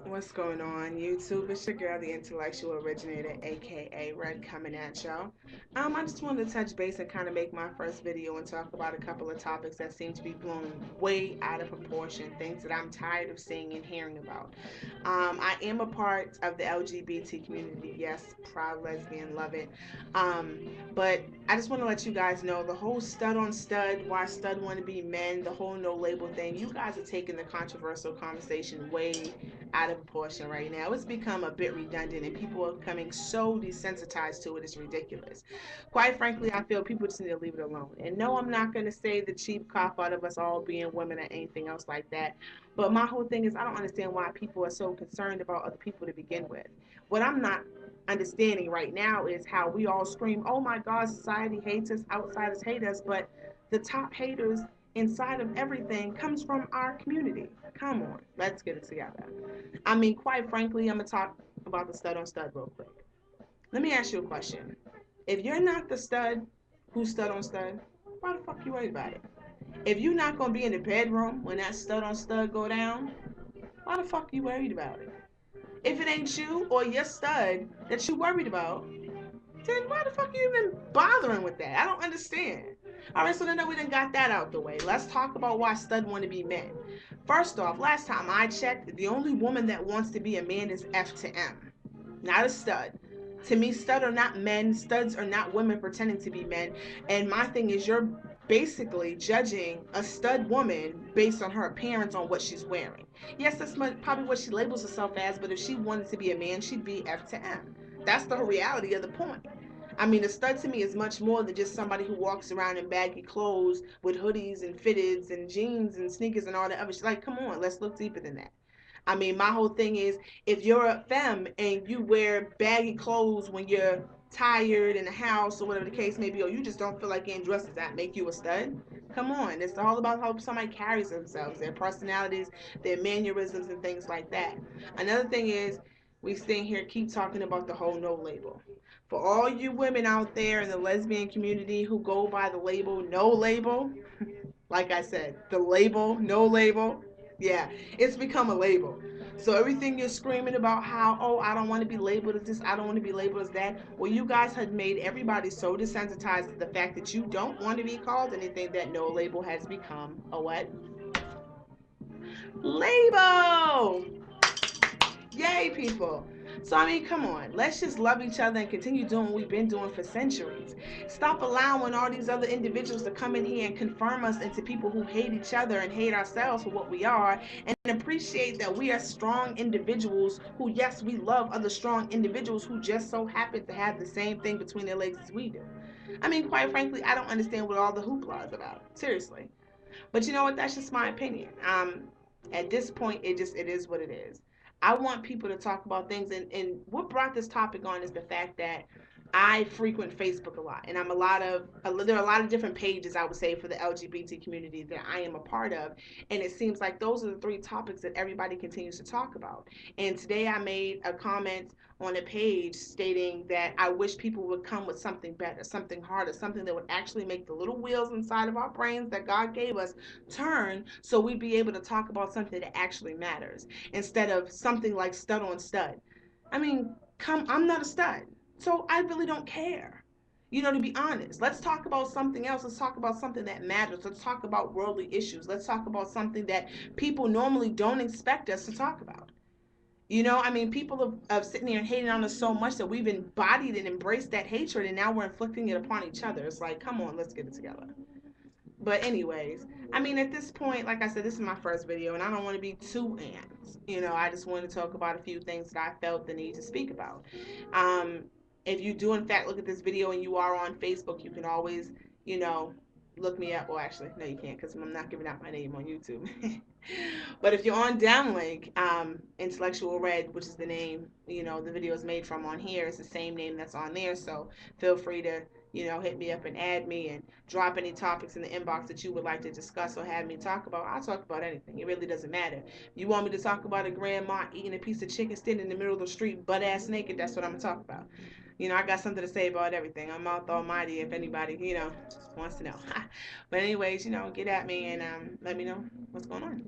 What's going on, YouTube? It's your girl, the intellectual originator, aka Red, coming at y'all. I just wanted to touch base and kind of make my first video and talk about a couple of topics that seem to be blown way out of proportion, things that I'm tired of seeing and hearing about. I am a part of the LGBT community. Yes, proud lesbian, love it. Um, but I just want to let you guys know the whole stud on stud, why stud want to be men, the whole no label thing. You guys are taking the controversial conversation way out of proportion right now. It's become a bit redundant and people are becoming so desensitized to it. It's ridiculous. Quite frankly, I feel people just need to leave it alone. And no, I'm not going to say the cheap cop out of us all being women or anything else like that. But my whole thing is I don't understand why people are so concerned about other people to begin with. What I'm not understanding right now is how we all scream, oh my God, society hates us, outsiders hate us, but the top haters inside of everything comes from our community. Come on, let's get it together. I mean, quite frankly, I'm gonna talk about the stud on stud real quick. Let me ask you a question. If you're not the stud who's stud on stud, why the fuck you worried about it? If you're not gonna be in the bedroom when that stud on stud go down, why the fuck you worried about it? If it ain't you or your stud that you worried about, then why the fuck are you even bothering with that? I don't understand. All right, so then we done got that out the way. Let's talk about why stud want to be men. First off, last time I checked, the only woman that wants to be a man is F to M, not a stud. To me, stud are not men, studs are not women pretending to be men. And my thing is, you're basically judging a stud woman based on her appearance, on what she's wearing. Yes, that's probably what she labels herself as, but if she wanted to be a man, she'd be F to M. That's the reality of the point. I mean, a stud to me is much more than just somebody who walks around in baggy clothes with hoodies and fitteds and jeans and sneakers and all that other shit. Like, come on, let's look deeper than that. I mean, my whole thing is if you're a femme and you wear baggy clothes when you're tired in the house or whatever the case may be, or you just don't feel like getting dressed, does that make you a stud? Come on, it's all about how somebody carries themselves, their personalities, their mannerisms, and things like that. Another thing is, we staying here keep talking about the whole no label. For all you women out there in the lesbian community who go by the label no label, like I said, the label, no label, yeah, it's become a label. So everything you're screaming about how, oh, I don't want to be labeled as this, I don't want to be labeled as that. Well, you guys have made everybody so desensitized to the fact that you don't want to be called anything that no label has become a what? Label! Yay, people. So, I mean, come on. Let's just love each other and continue doing what we've been doing for centuries. Stop allowing all these other individuals to come in here and confirm us into people who hate each other and hate ourselves for what we are, and appreciate that we are strong individuals who, yes, we love other strong individuals who just so happen to have the same thing between their legs as we do. I mean, quite frankly, I don't understand what all the hoopla is about. Seriously. But you know what? That's just my opinion. At this point, it is what it is. I want people to talk about things, and what brought this topic on is the fact that I frequent Facebook a lot, and there are a lot of different pages I would say for the LGBT community that I am a part of, and it seems like those are the three topics that everybody continues to talk about. And today I made a comment on a page stating that I wish people would come with something better, something harder, something that would actually make the little wheels inside of our brains that God gave us turn so we'd be able to talk about something that actually matters instead of something like stud on stud. I mean, I'm not a stud, so I really don't care. You know, to be honest, let's talk about something else. Let's talk about something that matters. Let's talk about worldly issues. Let's talk about something that people normally don't expect us to talk about. You know, I mean, people of sitting here and hating on us so much that we've embodied and embraced that hatred, and now we're inflicting it upon each other. It's like, come on, let's get it together. But anyways, I mean, at this point, like I said, this is my first video, and I don't want to be too ants. You know, I just want to talk about a few things that I felt the need to speak about. Um, if you do in fact look at this video and you are on Facebook, you can always, you know, look me up. Well, actually, no, you can't because I'm not giving out my name on YouTube. But if you're on Downlink, Intellectual Red, which is the name, you know, the video is made from on here, it's the same name that's on there. So feel free to, you know, hit me up and add me and drop any topics in the inbox that you would like to discuss or have me talk about. I'll talk about anything. It really doesn't matter. If you want me to talk about a grandma eating a piece of chicken standing in the middle of the street butt ass naked, that's what I'm going to talk about. You know, I got something to say about everything. I'm out the almighty if anybody, you know, wants to know. But anyways, you know, get at me and let me know what's going on.